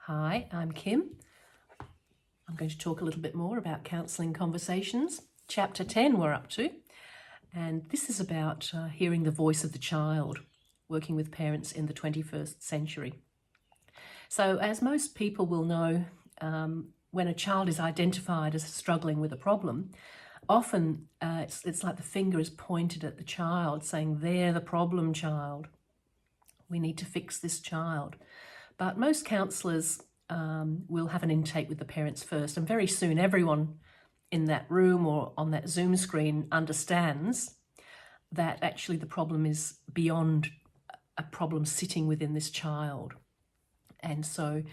Hi, I'm Kim. I'm going to talk a little bit more about Counselling Conversations. Chapter 10 we're up to, and this is about hearing the voice of the child, working with parents in the 21st century. So as most people will know, when a child is identified as struggling with a problem, often it's like the finger is pointed at the child saying, they're the problem child. We need to fix this child. But most counsellors will have an intake with the parents first, and very soon everyone in that room or on that Zoom screen understands that actually the problem is beyond a problem sitting within this child. And so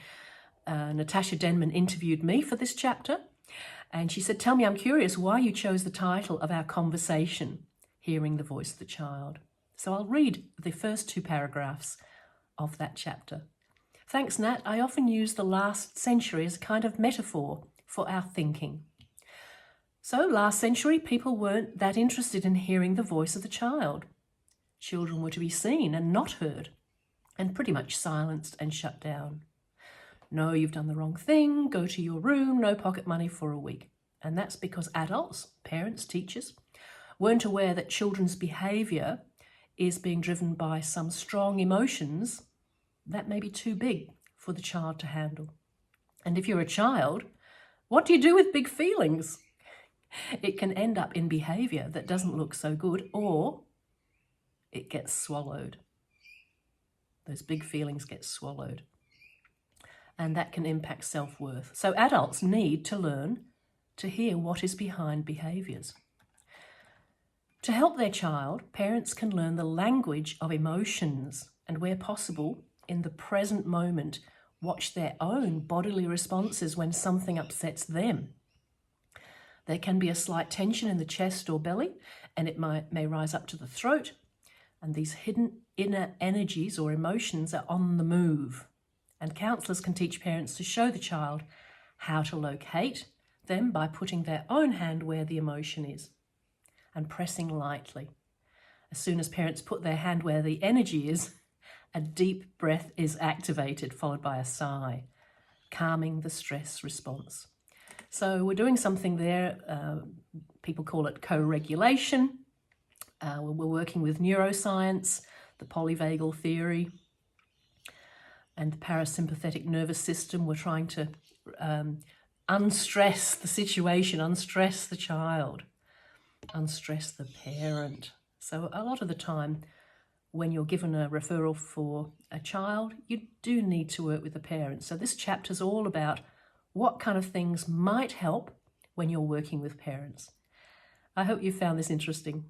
Natasa Denman interviewed me for this chapter, and she said, "Tell me, I'm curious why you chose the title of our conversation, Hearing the Voice of the Child." So I'll read the first two paragraphs of that chapter. "Thanks, Nat. I often use the last century as a kind of metaphor for our thinking. So last century, people weren't that interested in hearing the voice of the child. Children were to be seen and not heard, and pretty much silenced and shut down. No, you've done the wrong thing, go to your room, no pocket money for a week. And that's because adults, parents, teachers, weren't aware that children's behaviour is being driven by some strong emotions that may be too big for the child to handle. And if you're a child, what do you do with big feelings? It can end up in behaviour that doesn't look so good, or it gets swallowed. Those big feelings get swallowed. And that can impact self-worth. So adults need to learn to hear what is behind behaviours. To help their child, parents can learn the language of emotions and, where possible, in the present moment, watch their own bodily responses when something upsets them. There can be a slight tension in the chest or belly, and it may rise up to the throat, and these hidden inner energies or emotions are on the move. And counsellors can teach parents to show the child how to locate them by putting their own hand where the emotion is and pressing lightly. As soon as parents put their hand where the energy is, a deep breath is activated, followed by a sigh, calming the stress response. So we're doing something there. People call it co-regulation. We're working with neuroscience, the polyvagal theory, and the parasympathetic nervous system. We're trying to unstress the situation, unstress the child, unstress the parent. So a lot of the time, when you're given a referral for a child, you do need to work with the parents. So this chapter is all about what kind of things might help when you're working with parents. I hope you found this interesting.